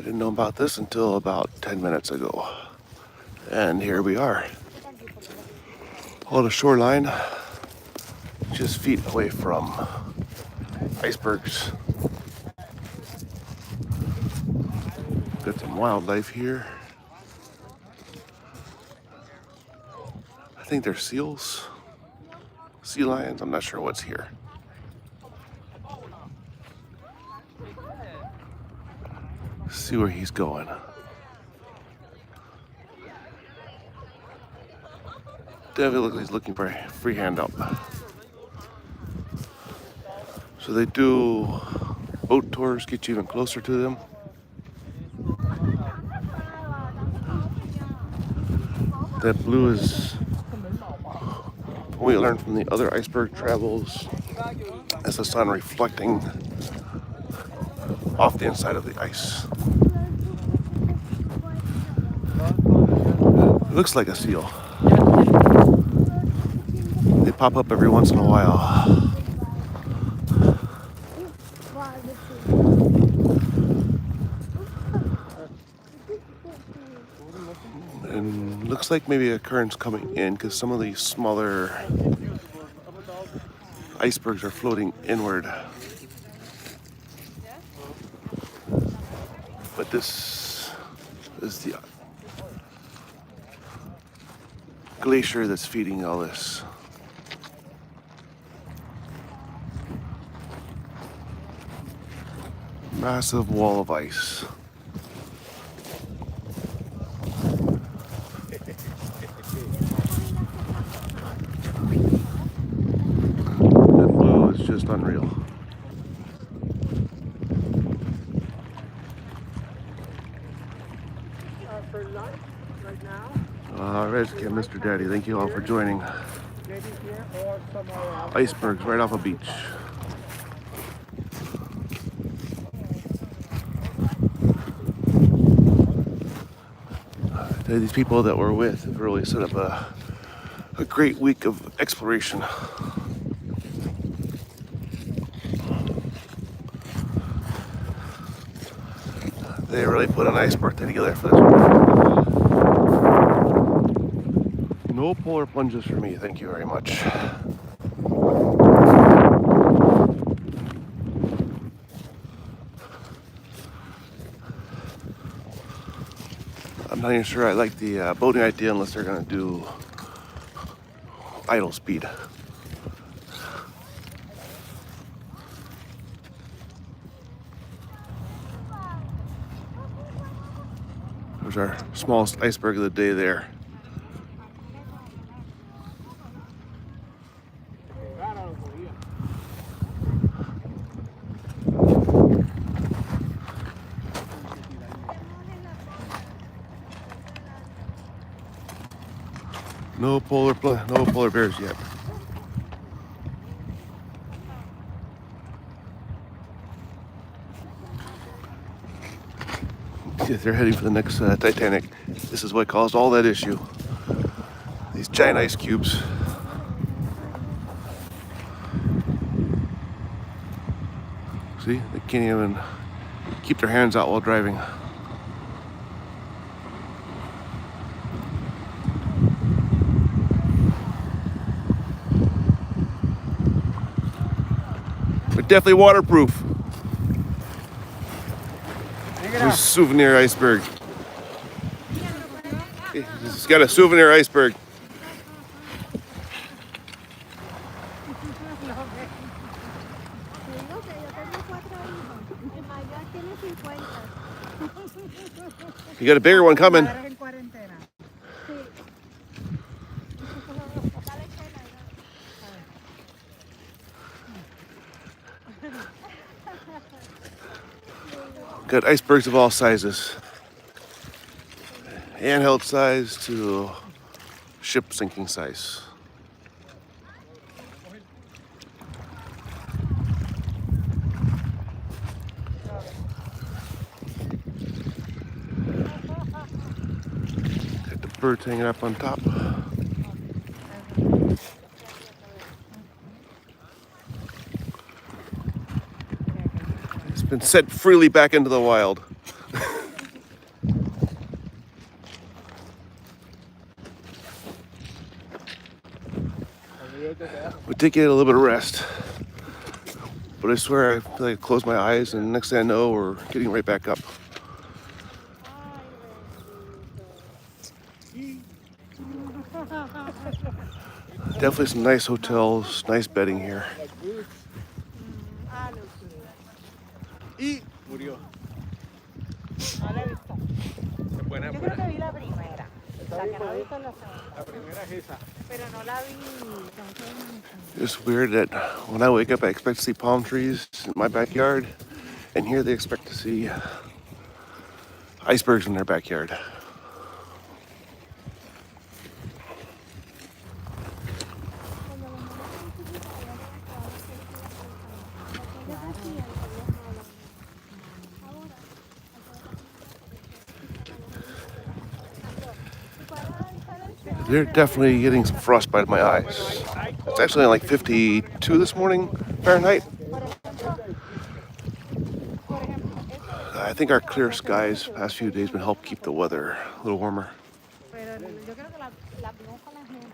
I didn't know about this until about 10 minutes ago. And here we are. On the shoreline, just feet away from icebergs. Got some wildlife here. I think they're seals, sea lions. I'm not sure what's here. See where he's going. Definitely looks like he's looking for a free handout. So they do boat tours, get you even closer to them. That blue is what we learned from the other iceberg travels as the sun reflecting off the inside of the ice. It looks like a seal. They pop up every once in a while. And looks like maybe a current's coming in because some of these smaller icebergs are floating inward. But this is the glacier that's feeding all this. Massive wall of ice. That blue is just unreal. For lunch right now. Redskin, Mr. Daddy, thank you all for joining. Maybe here or somewhere else. Icebergs right off a beach. These people that we're with have really set up a great week of exploration. They really put a nice birthday together for this one. No polar plunges for me, thank you very much. I'm not even sure I like the boating idea unless they're gonna do idle speed. There's our smallest iceberg of the day there. No polar bears yet. Yes, they're heading for the next Titanic. This is what caused all that issue. These giant ice cubes. See, they can't even keep their hands out while driving. But definitely waterproof. Here's a souvenir iceberg. It's got a souvenir iceberg. You got a bigger one coming. Got icebergs of all sizes. Handheld size to ship sinking size. Got the birds hanging up on top. It's been set freely back into the wild. We did get a little bit of rest, but I swear I feel like I close my eyes and next thing I know we're getting right back up. Definitely some nice hotels, nice bedding here. Y murió. No la he visto. Se pone Yo creo afuera. que vi la primera. Está La bien que no he bonito. visto es la segunda. La primera es esa. Pero no la vi. It's weird that when I wake up I expect to see palm trees in my backyard, and here they expect to see icebergs in their backyard. They're definitely getting some frostbite in my eyes. It's actually like 52 this morning Fahrenheit. I think our clear skies past few days been help keep the weather a little warmer. Pero yo creo que la vimos con la gente.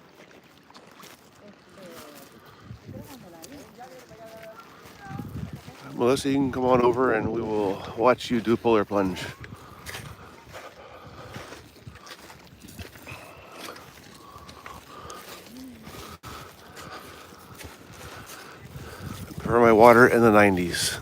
Melissa, you can come on over and we will watch you do a polar plunge. For my water in the 90s.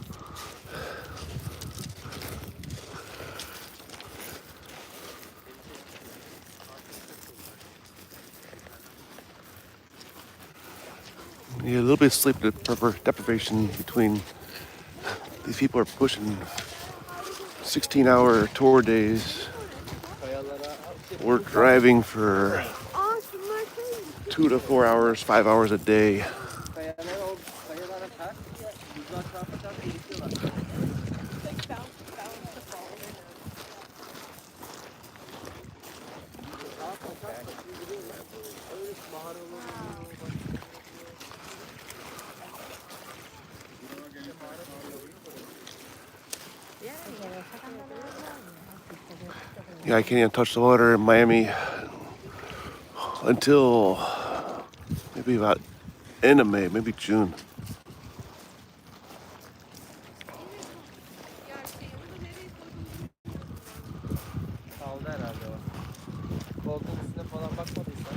Yeah, a little bit of sleep deprivation between these people are pushing 16-hour tour days. We're driving for 2 to 4 hours, 5 hours a day. Yeah, I can't even touch the water in Miami until maybe about end of May, maybe June. Kaldı herhalde o. Koltuğun üstüne falan bakmadıysan.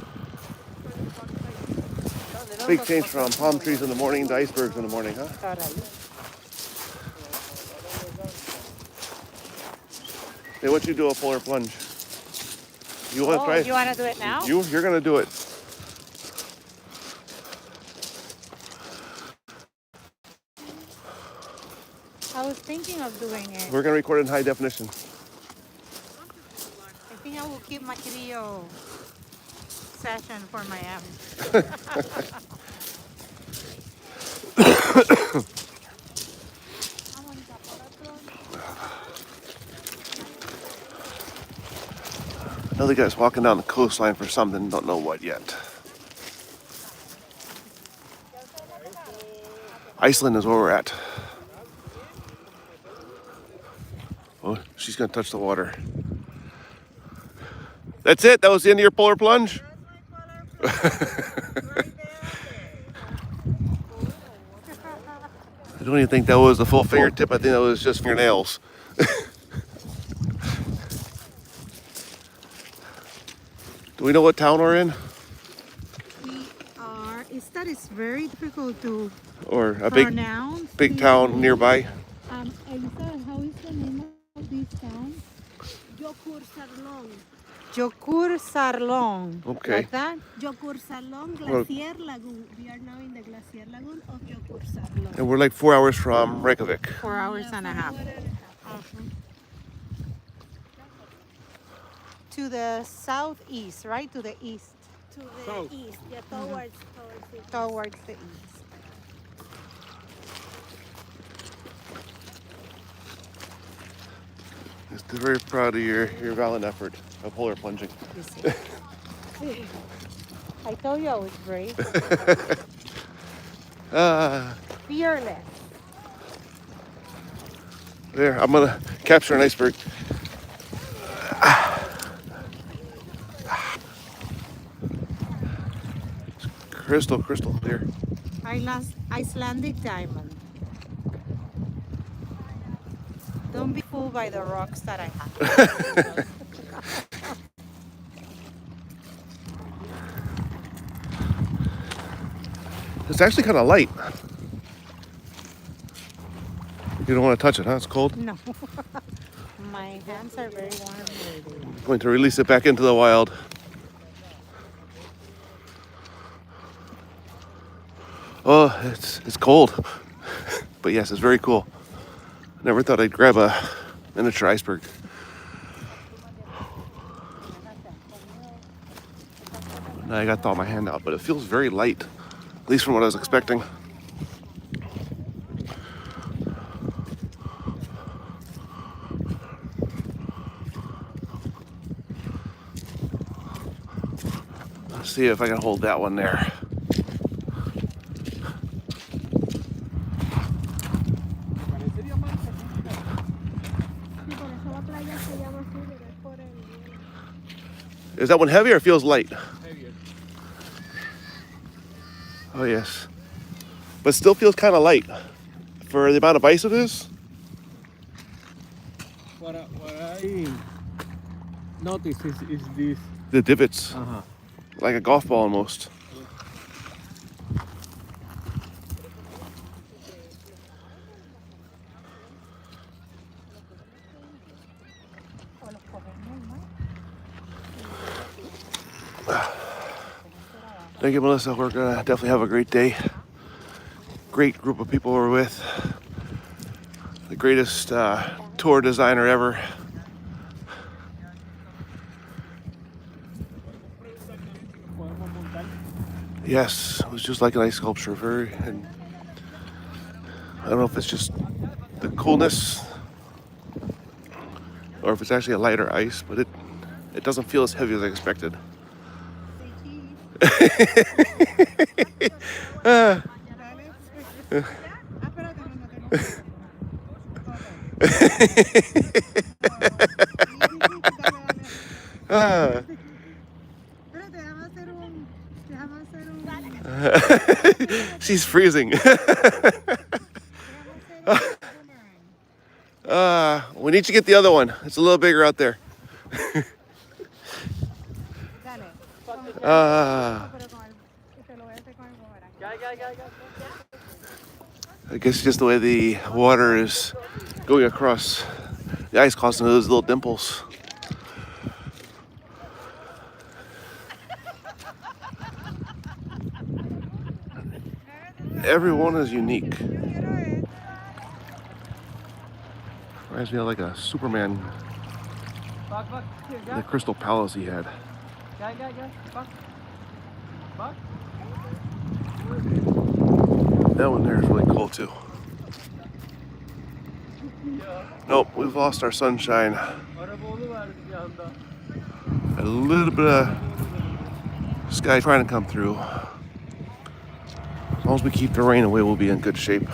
Big change from palm trees in the morning to icebergs in the morning, huh? Hey, what you do a polar plunge? You want to try? You want to do it now? You're gonna do it. I was thinking of doing it. We're gonna record it in high definition. I think I will keep my video session for Miami. Another guy's walking down the coastline for something, don't know what yet. Iceland is where we're at. Oh, she's gonna touch the water. That's it? That was the end of your polar plunge? I don't even think that was the full fingertip. I think that was just fingernails. Do we know what town we're in? We are. That is very difficult to Or a big pronounce. town nearby? Elisa, how is the name of this town? Jokur Sarlong. Okay. Like that? Jokur Sarlong Well- Glacier Lagoon. We are now in the Glacier Lagoon of Jokur Sarlong. And we're like 4 hours from Reykjavik. 4 hours and a half. To the southeast, right? To the east. To the South. east, yeah, towards the east. Towards the east. Just very proud of your valiant effort of polar plunging. You see. I told you I was brave. Fearless. There, I'm gonna capture an iceberg. It's Crystal clear. Icelandic diamond. Don't be fooled by the rocks that I have. It's actually kind of light. You don't want to touch it, huh? It's cold. No. My hands are very warm already. Going to release it back into the wild. Oh, it's cold. But yes, it's very cool. Never thought I'd grab a miniature iceberg. Now I got to thaw my hand out, but it feels very light, at least from what I was expecting. Let's see if I can hold that one there. Y por eso la playa se llama así, pero es por el hielo. Is that one heavy or feels light? Heavier. Oh yes. But still feels kind of light for the amount of ice it is. What I notice is this. The divots, Uh-huh. like a golf ball almost. Thank you, Melissa. We're gonna definitely have a great day. Great group of people we're with. The greatest tour designer ever. Yes, it was just like an ice sculpture. And I don't know if it's just the coolness or if it's actually a lighter ice, but it doesn't feel as heavy as I expected. Ah. Ah. She's freezing. We need to get the other one. It's a little bigger out there. I guess just the way the water is going across the ice causing those little dimples. Everyone is unique. Reminds me of like a Superman, the Crystal Palace he had. That one there is really cool too. Nope, we've lost our sunshine. A little bit of sky trying to come through. As long as we keep the rain away, we'll be in good shape.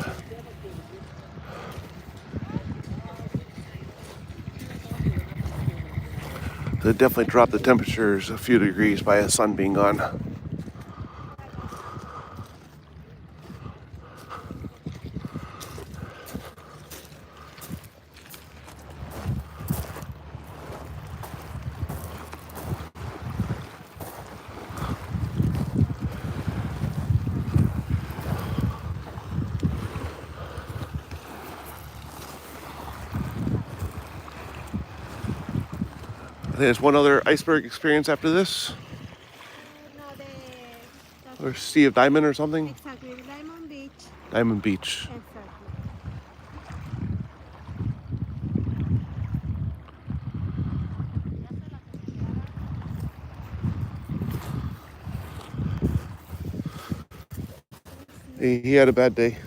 They definitely dropped the temperatures a few degrees by the sun being gone. I think there's one other iceberg experience after this. No, Or Sea of Diamond or something. exactly, Diamond Beach. Diamond Beach. He had a bad day.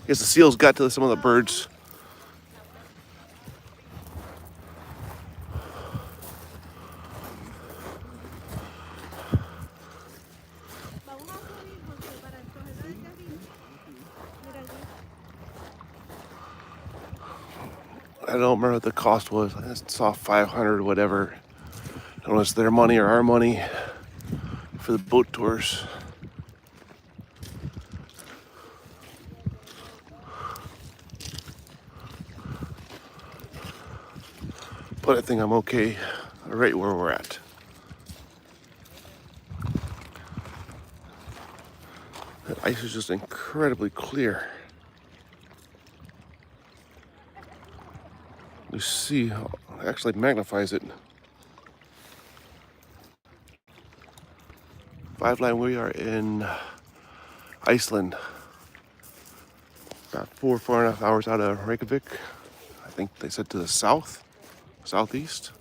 Guess the seals got to some of the birds. Vamos a subir porque para el corredor de arriba. Mira allí. I don't remember what the cost was. I saw 500 whatever. I don't know if it's their money or our money. for the boat tours. But I think I'm okay right where we're at. The ice is just incredibly clear. You see how it actually magnifies it. 5 line, we are in Iceland. About 4.5 hours out of Reykjavik. I think they said to the southeast.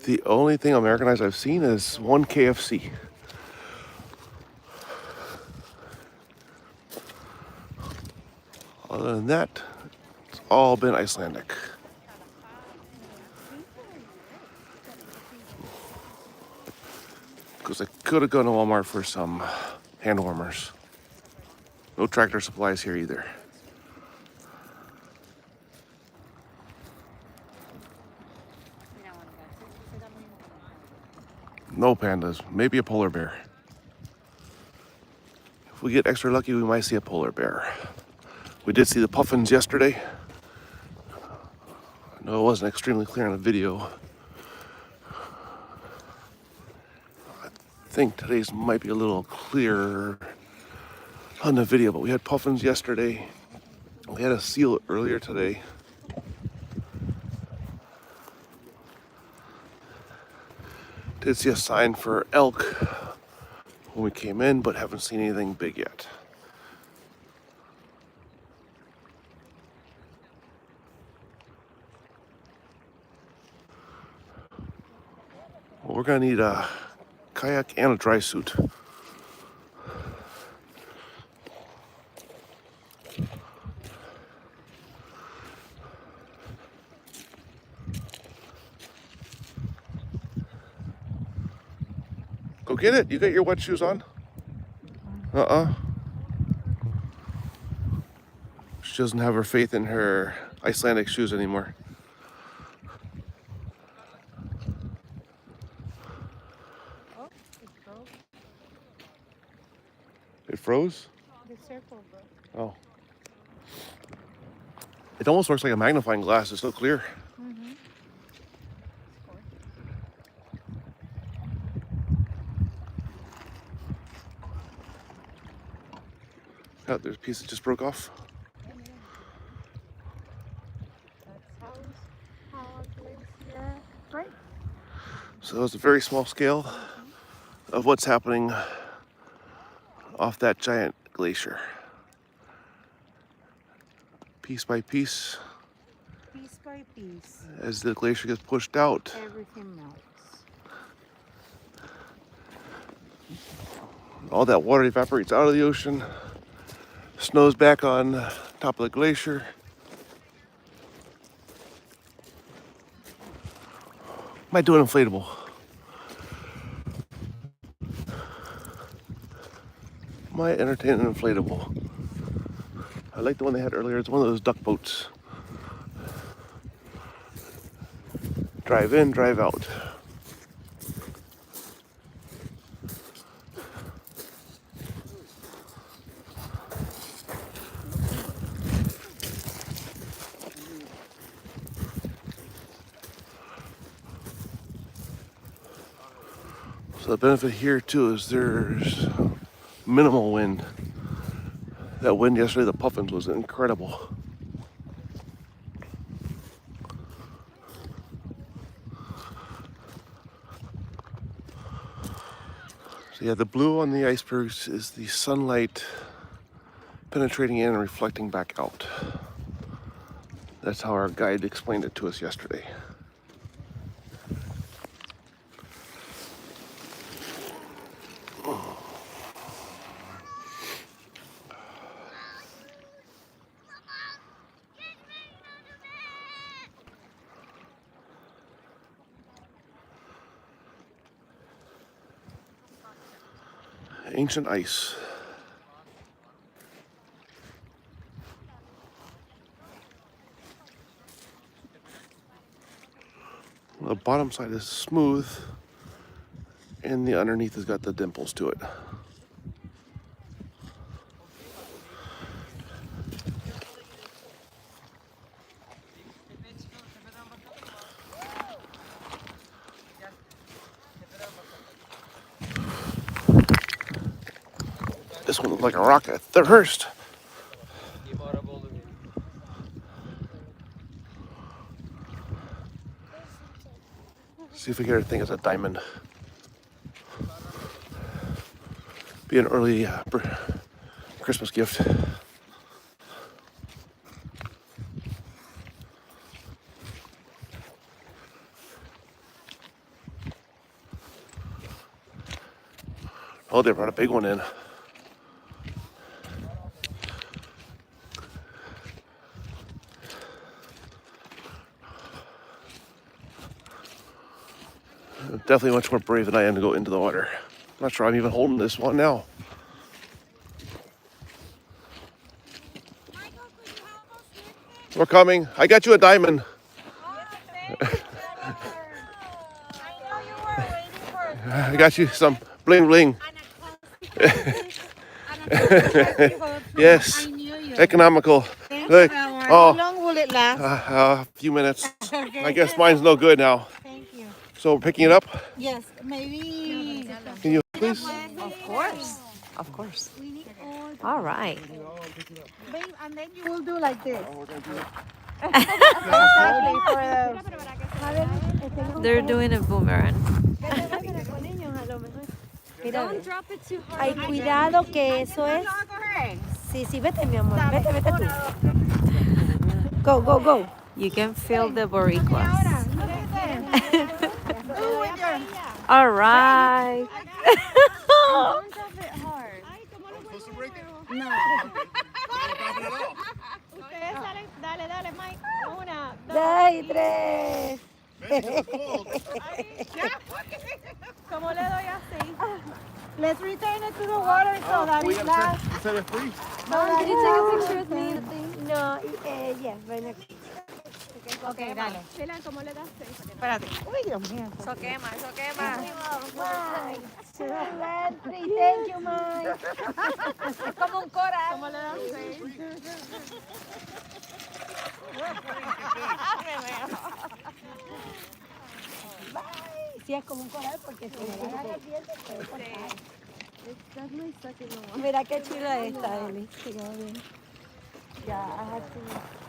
The only thing Americanized I've seen is one KFC. Other than that, it's all been Icelandic. Because I could have gone to Walmart for some hand warmers. No Tractor Supplies here either. No pandas, maybe a polar bear. If we get extra lucky, we might see a polar bear. We did see the puffins yesterday. I know it wasn't extremely clear on the video. I think today's might be a little clearer on the video, but we had puffins yesterday. We had a seal earlier today. Did see a sign for elk when we came in, but haven't seen anything big yet. Well, we're gonna need a kayak and a dry suit. Go get it. You got your wet shoes on? She doesn't have her faith in her Icelandic shoes anymore. Oh, it broke. It froze? The circle broke. Oh. It almost looks like a magnifying glass. It's so clear. Mm-hmm. Oh, there's a piece that just broke off. That's how glacier breaks. So that was a very small scale of what's happening off that giant glacier. Piece by piece, Piece by piece, as the glacier gets pushed out, everything melts. all that water evaporates out of the ocean, snows back on top of the glacier. Might do an inflatable. Might entertain an inflatable. I like the one they had earlier. It's one of those duck boats. Drive in, drive out. So the benefit here too is there's minimal wind. That wind yesterday, the puffins, was incredible. So yeah, the blue on the icebergs is the sunlight penetrating in and reflecting back out. That's how our guide explained it to us yesterday. Ancient ice. The bottom side is smooth. And the underneath has got the dimples to it. This one looks like a rocket at first. See if we get everything as a diamond. Be an early Christmas gift. Oh, they brought a big one in. Definitely much more brave than I am to go into the water. I'm not sure I'm even holding this one now. We're coming. I got you a diamond. I got you some bling bling. Yes, economical. Look. How long will it last? A few minutes. I guess mine's no good now. Thank you. So we're picking it up. Yes, maybe. Can you please? Of course. Of course. All right. Babe, and then you will do like this. They're doing a boomerang. Don't drop it too hard. Ay, cuidado que eso es. Sí, sí, vete, mi amor. Vete, vete tú. Go, go, go. You can feel the boricuas. All right. Don't drop it hard. No. Ustedes salen, dale, dale, Mike. Una, dos. Ay, tres. ¿Cómo le doy así? Let's return it to the water so that it lasts. Set it free. No, Did you take a picture with me? No, yes, ven aquí. Ok, dale. Sheila, ¿cómo le das así? Espérate. Uy, Dios mío. Eso quema, eso quema. Thank you, Mike. Es como un coral. ¿Cómo le das así? Sí, es como un coral porque si me la agarras bien, te puede cortar. That's my second one. Mira qué chula esta, Eli. Quedó bien. Ya, I have to.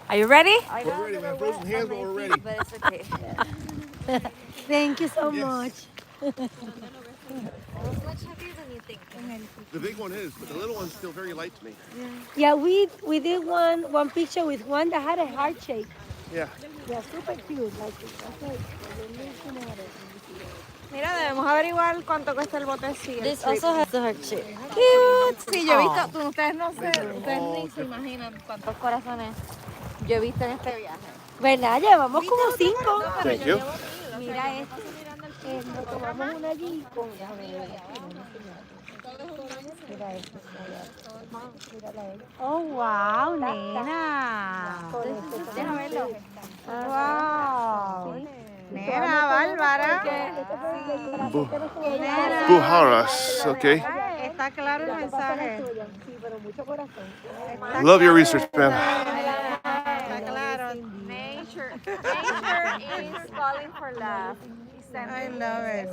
Are you ready? We're ready. We have frozen hands, but we're ready. But it's okay. Thank you so much. It's much heavier than you think. The big one is, but the little one's still very light to me. Yeah, we did one picture with one that had a heart shape. Yeah. Yeah, super cute. Like, that's like, Mira, debemos averiguar cuánto cuesta el botecillo. This also has the heart shape. Cute. Sí, yo he Aw. visto, ustedes no sé, ustedes ni se imaginan cuántos corazones yo he visto en este viaje. ¿Verdad? Llevamos como 5. Thank you. Mira esto. Nos tomamos una allí con. Mira esto. Mírala ella. Oh, wow, nena. Déjame verlo. Wow. Nena, bárbara. Buharas, okay. Está claro el mensaje. Sí, pero mucho corazón. Love your research, man. Está claro. Nature is calling for love. I love it.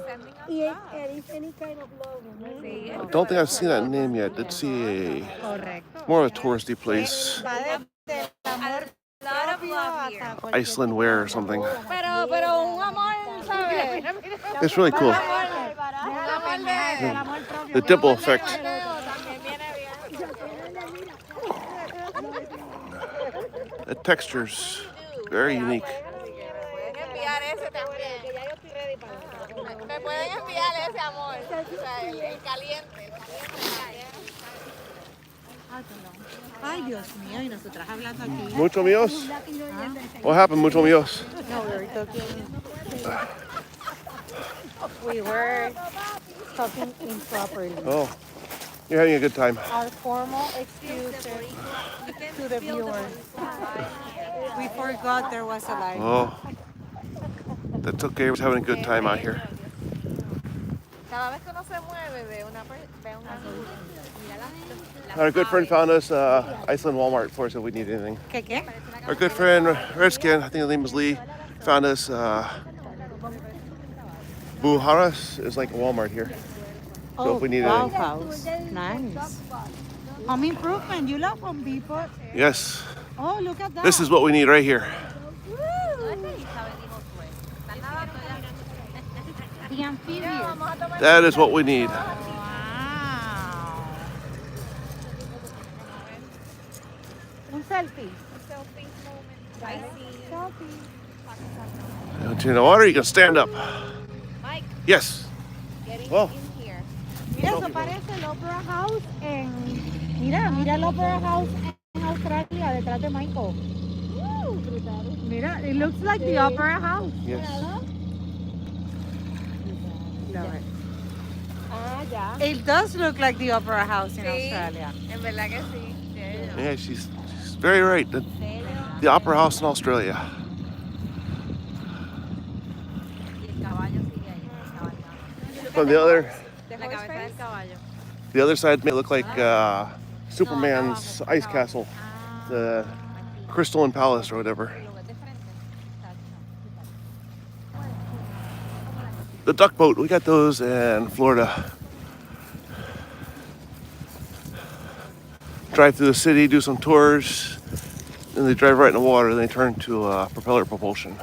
Y es any kind of love. ¿no? I don't think I've seen that name yet. Did see Correcto. more of a touristy place, Va desde el amor Lot of love here. hasta Iceland wear or something. Pero un amor, ¿sabes? It's really cool. The dimple effect. The texture's very unique. Enviar ese también. Me pueden enviar ese amor. O sea, el caliente. Ay, Dios mío, y nosotras hablando aquí. Mucho míos? What happened, mucho míos? No, we were talking. We were talking improperly. Oh, you're having a good time. Our formal excuses to the viewers. We forgot there was a live. Oh, that's okay. We're having a good time out here. Cada vez que uno se mueve ve una Our good friend found us Iceland Walmart for us if we need anything. ¿Qué qué? Our good friend Redskin, I think his name was Lee, found us Buharas is like a Walmart here. So if we need anything. House. Nice. Home improvement. You love Home Depot. Yes, Oh, look at that. this is what we need right here. The amphibious. That is what we need. Wow. Un selfie. Into the water, you can stand up. Mike, Yes. getting Well. in here. Mira, eso parece el Opera House en... Mira el Opera House en Australia, detrás de Michael. Mira, it looks like the Opera House. Yes. Love it. Ah, ya. It does look like the Opera House in Sí. Australia. En verdad que sí. Yeah, she's very right. The Opera House in Australia. From the other side may look like Superman's ice castle, the Crystalline Palace or whatever. The duck boat, we got those in Florida. Drive through the city, do some tours, then they drive right in the water, and they turn to propeller propulsion.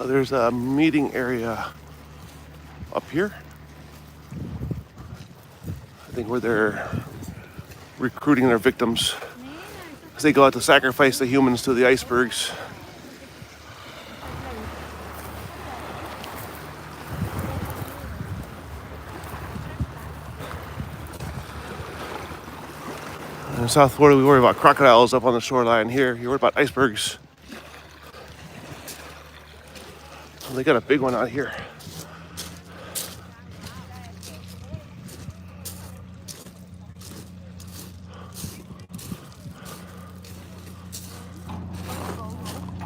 There's a meeting area up here. I think where they're recruiting their victims as they go out to sacrifice the humans to the icebergs. In South Florida, we worry about crocodiles up on the shoreline. Here, you worry about icebergs. They got a big one out here.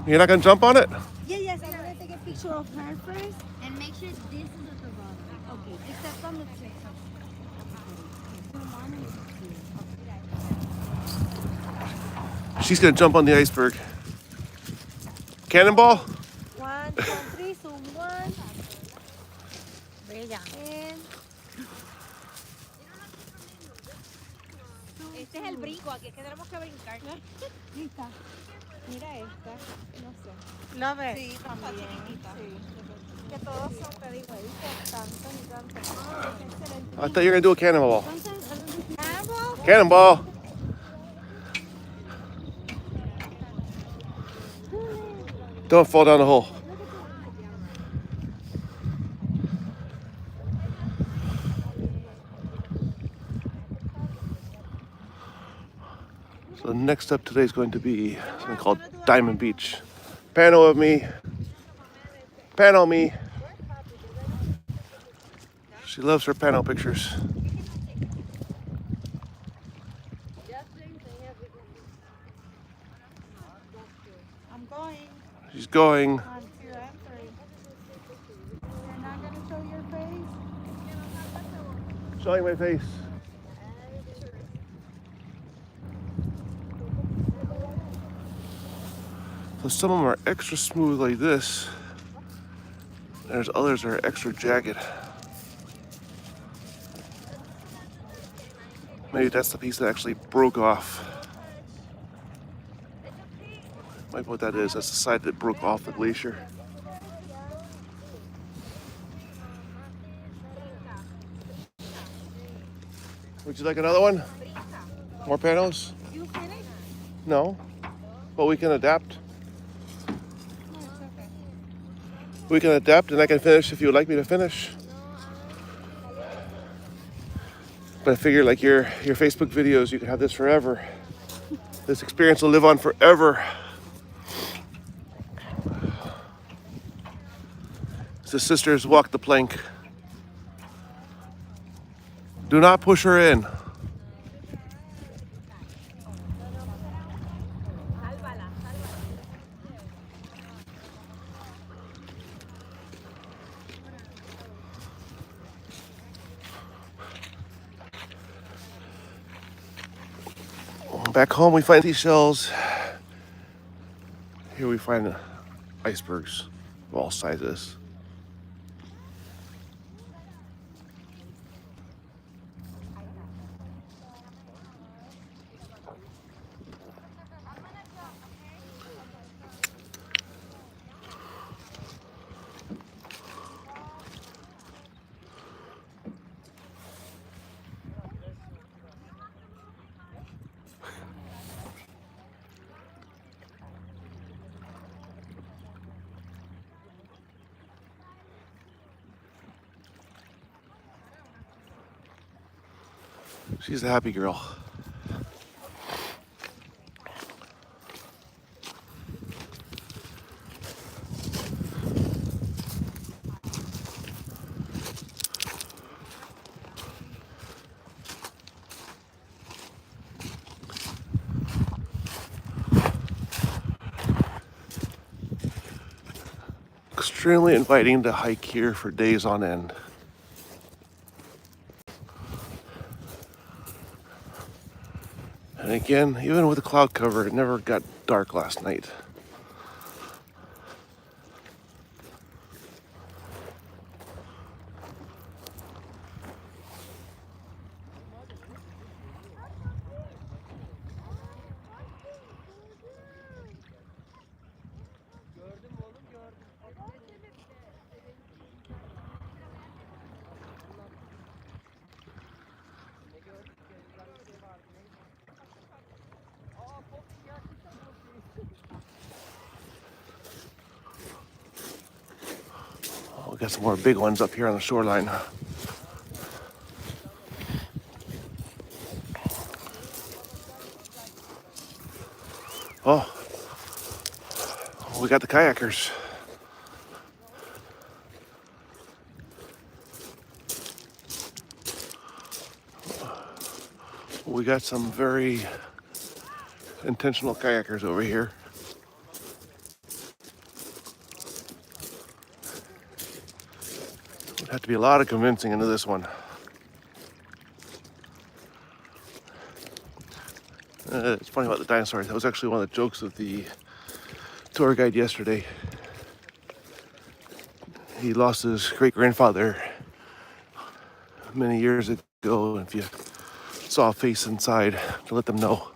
You're not gonna jump on it? Yes, I'm gonna take a picture of her first and make sure this is at the bottom. Okay, except on the tip. She's gonna jump on the iceberg. Cannonball? 1, 2, 3, zoom 1. Bella. And Este es el brinco, aquí es que tenemos que brincar. lista. Mira esta, no sé. Love it. Sí, está chiquitita. Que todos son, te digo, ahí tantos y tantos. Ah, excelente. I thought you were gonna do a cannonball. Cannonball? Cannonball! Don't fall down the hole. So next up today is going to be something called Diamond Beach. Panel of me. Panel me. She loves her panel pictures. I'm going. She's going. On to entry. You're not gonna show your face? Showing my face. So some of them are extra smooth like this. There's others that are extra jagged. Maybe that's the piece that actually broke off. Might be what that is. That's the side that broke off the glacier. Would you like another one? More panels? You finished? No, but we can adapt. We can adapt and I can finish if you would like me to finish. But I figure like your Facebook videos, you can have this forever. This experience will live on forever. The sisters walk the plank. Do not push her in. Back home we find seashells. Here we find icebergs of all sizes. She's a happy girl. Extremely inviting to hike here for days on end. And again, even with the cloud cover, it never got dark last night. We got some more big ones up here on the shoreline. Oh, we got the kayakers. We got some very intentional kayakers over here. Would have to be a lot of convincing into this one. It's funny about the dinosaurs. That was actually one of the jokes of the tour guide yesterday. He lost his great-grandfather many years ago. If you saw a face inside, to let them know.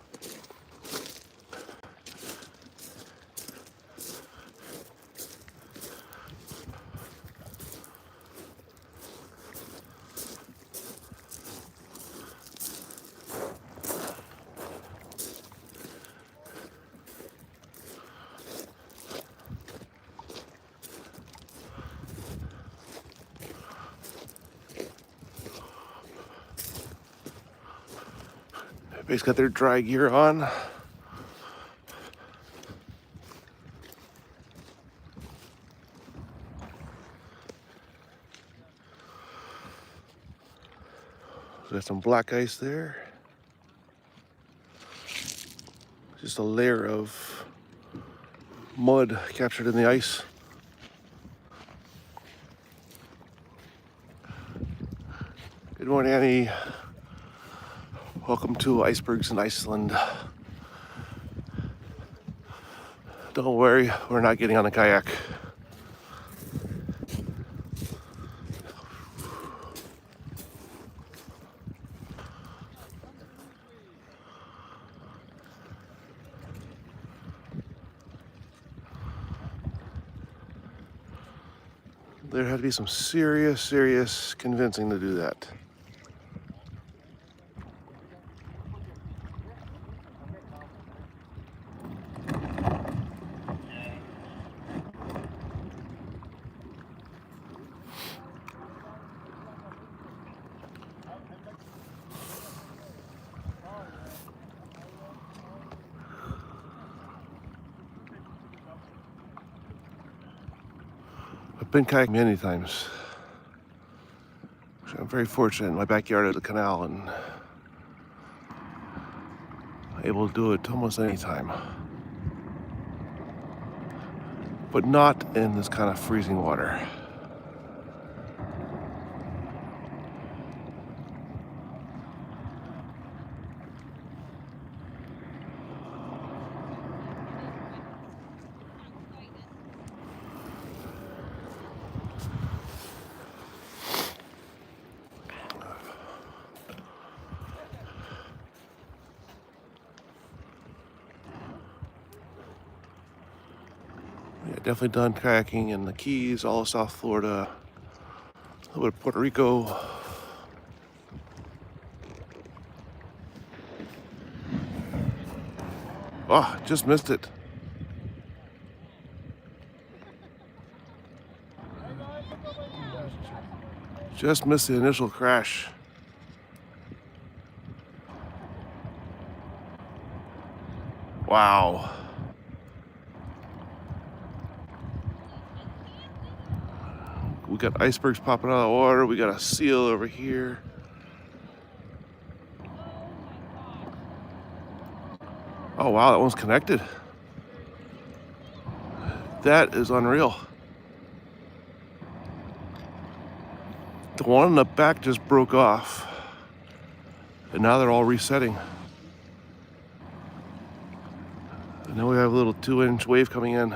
Everybody's got their dry gear on. Got some black ice there. Just a layer of mud captured in the ice. Good morning, Annie. Welcome to Icebergs in Iceland. Don't worry, we're not getting on a kayak. There had to be some serious convincing to do that. I've been kayaking many times. I'm very fortunate in my backyard at the canal and able to do it almost any time. But not in this kind of freezing water. Yeah, definitely done kayaking in the Keys, all of South Florida, a little bit of Puerto Rico. Oh, just missed it. Just missed the initial crash. Wow. We got icebergs popping out of the water. We got a seal over here. Oh wow, that one's connected. That is unreal. The one in the back just broke off. And now they're all resetting. And now we have a little 2-inch wave coming in.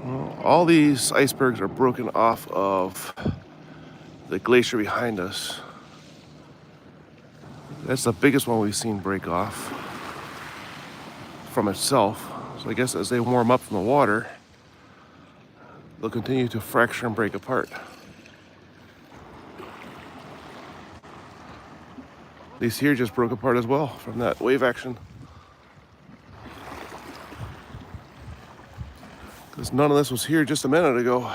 Well, all these icebergs are broken off of the glacier behind us. That's the biggest one we've seen break off from itself. So I guess as they warm up from the water, they'll continue to fracture and break apart. These here just broke apart as well from that wave action. Because none of this was here just a minute ago.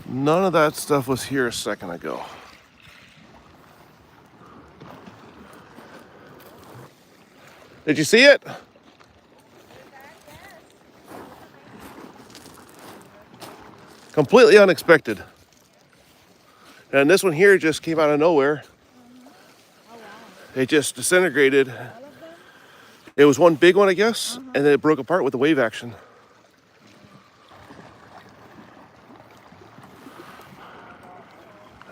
None of that stuff was here a second ago. Did you see it? Completely unexpected. And this one here just came out of nowhere. It just disintegrated. It was one big one, I guess, and then it broke apart with the wave action.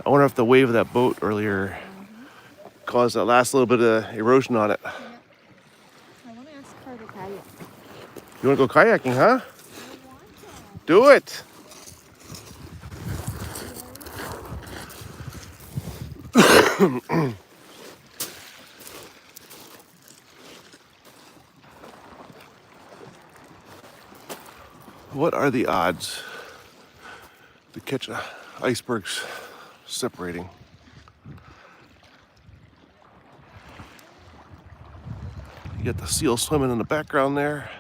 I wonder if the wave of that boat earlier caused that last little bit of erosion on it. I want to ask her to kayak. You want to go kayaking, huh? Do it. What are the odds to catch icebergs separating? You got the seal swimming in the background there.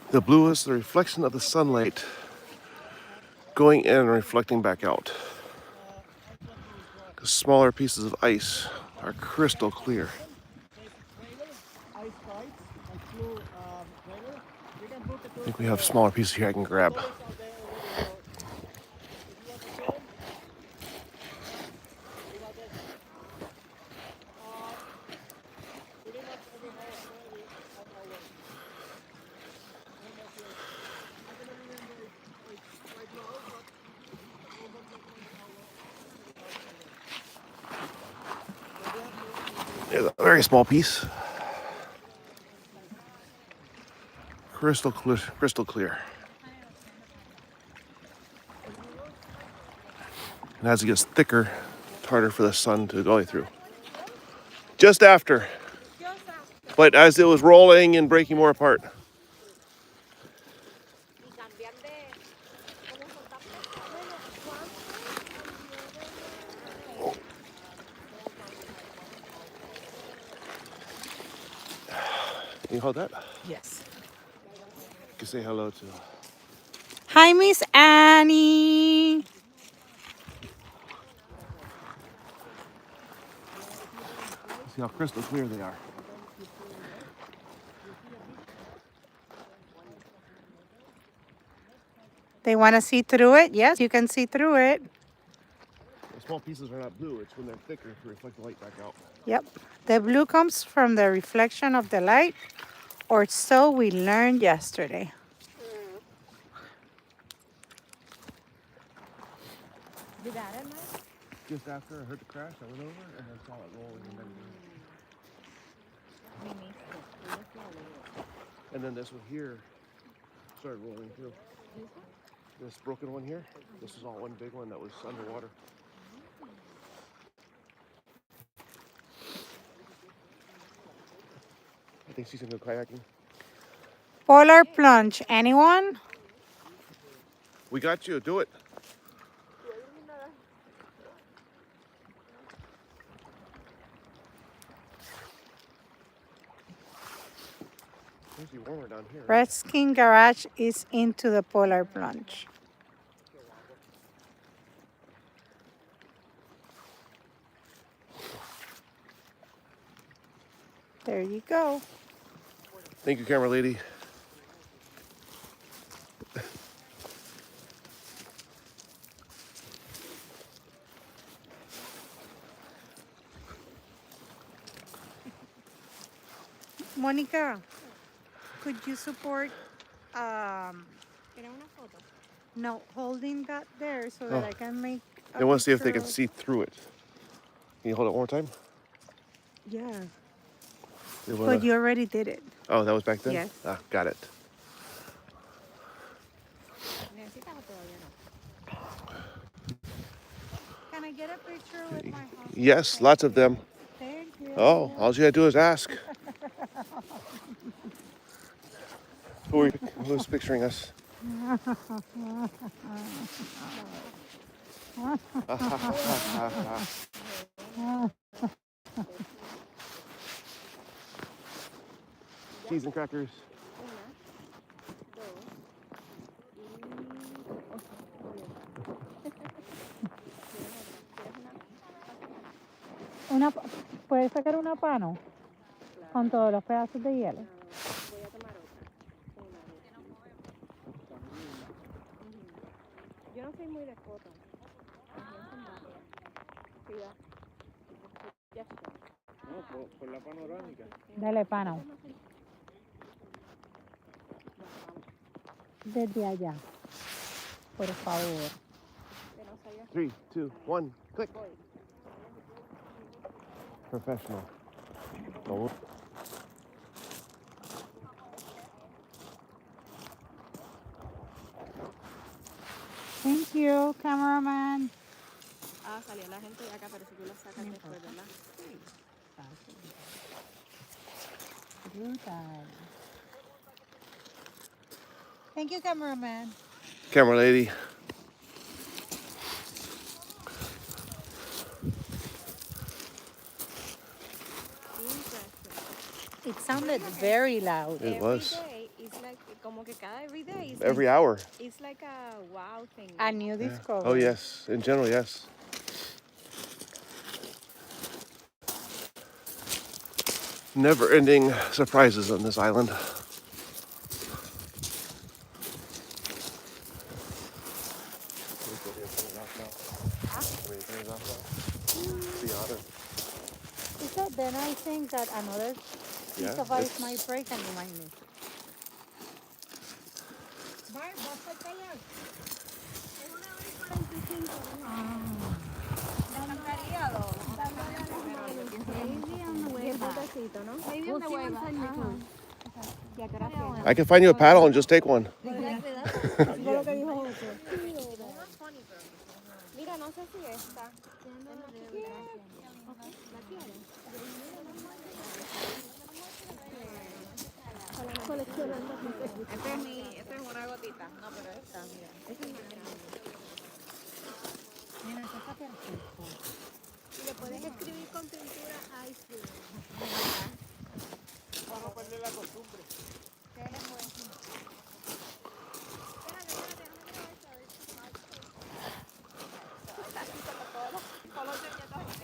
The blue is the reflection of the sunlight going in and reflecting back out. The smaller pieces of ice are crystal clear. I think we have smaller pieces here I can grab. There's a very small piece. Crystal clear. And as it gets thicker, it's harder for the sun to go through. Just after. But as it was rolling and breaking more apart. Can you hold that? Yes. You can say hello to. Hi, Miss Annie. See how crystal clear they are. They want to see through it? Yes, you can see through it. The small pieces are not blue. It's when they're thicker to reflect the light back out. Yep. The blue comes from the reflection of the light, or so we learned yesterday. You got it, Mike? Just after I heard the crash, I went over and then saw it rolling and then. And then this one here started rolling too. This broken one here, this is all one big one that was underwater. I think she's gonna go kayaking. Polar plunge. Anyone? We got you, do it. It's usually warmer down here. Right? Redskin Garage is into the polar plunge. There you go. Thank you, camera lady. Monica, could you support no, holding that there so that I can make They want to see if they can picture see through it. Can you hold it one more time? Yeah. They wanna- But you already did it. Oh, that was back then? Yes. Ah, got it. Can I get a picture with my husband? Yes, lots of them. Thank you. Oh, all you gotta do is ask. Who's picturing us? Cheese and crackers. ¿Puedes sacar una pano con todos los pedazos de hielo? Yo no soy muy de fotos. No, por la panorámica. Dale pano. Desde allá. Por favor. 3, 2, 1, click. Professional. Oh. Thank you, cameraman. Ah, salió la gente de acá, pero si tú la sacas después, ¿verdad? Brutal. Thank you, cameraman. Camera lady. It sounded very loud. It was. Every day, it's like, como que cada every day. It's Every like, hour. it's like a wow thing. A new Yeah. discovery. Oh, yes. In general, yes. Never-ending surprises on this island. So then I think that another piece Yeah, of ice it's- might break and remind me. I can find you a paddle and just take one. Mira, no sé si esta. Esta es una gotita. No, pero esta, mira. Mira, esto está perfecto. Y le puedes escribir con pintura Icebergs. Vamos a perder la costumbre.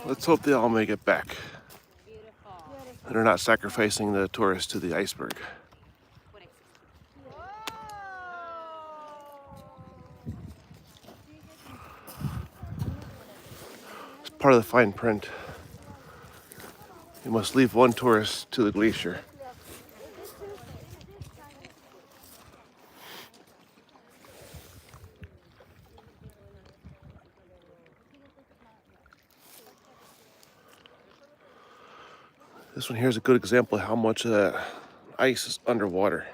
Let's hope they all make it back. And they're not sacrificing the tourists to the iceberg. It's part of the fine print. You must leave one tourist to the glacier. This one here is a good example of how much of that ice is underwater.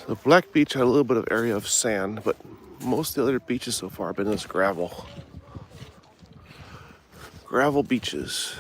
The Black Beach had a little bit of area of sand, but most of the other beaches so far have been this gravel. Gravel beaches.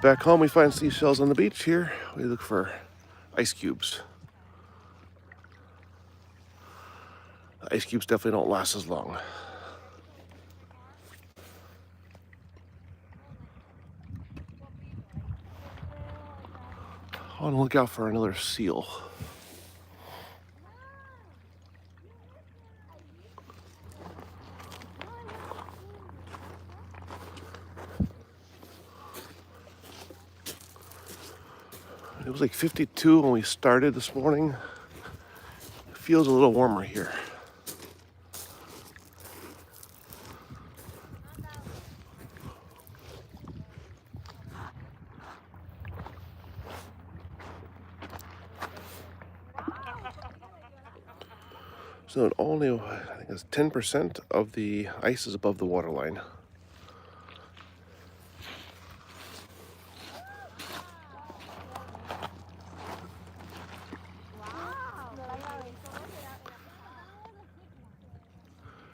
Back home, we find seashells on the beach. Here, we look for ice cubes. The ice cubes definitely don't last as long. I want to look out for another seal. It was like 52 when we started this morning. It feels a little warmer here. So only, I think it's 10% of the ice is above the waterline.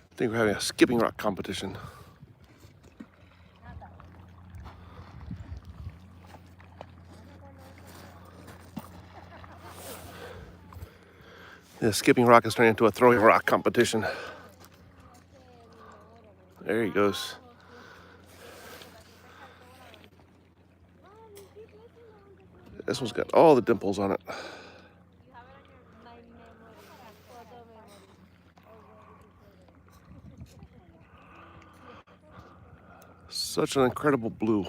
I think we're having a skipping rock competition. The skipping rock is turning into a throwing rock competition. There he goes. This one's got all the dimples on it. Such an incredible blue.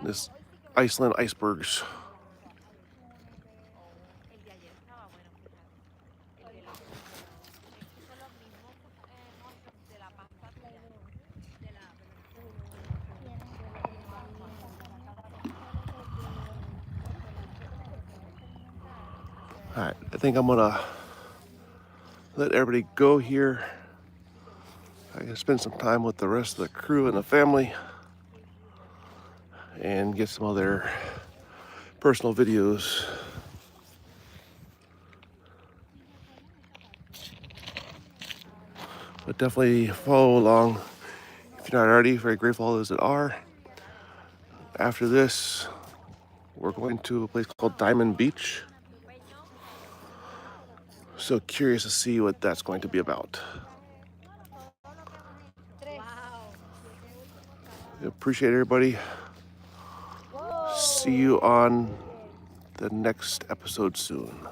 This Iceland icebergs. All right, I think I'm gonna let everybody go here. I can spend some time with the rest of the crew and the family and get some other personal videos. But definitely follow along if you're not already. Very grateful to those that are. After this, we're going to a place called Diamond Beach. So curious to see what that's going to be about. Appreciate everybody. See you on the next episode soon.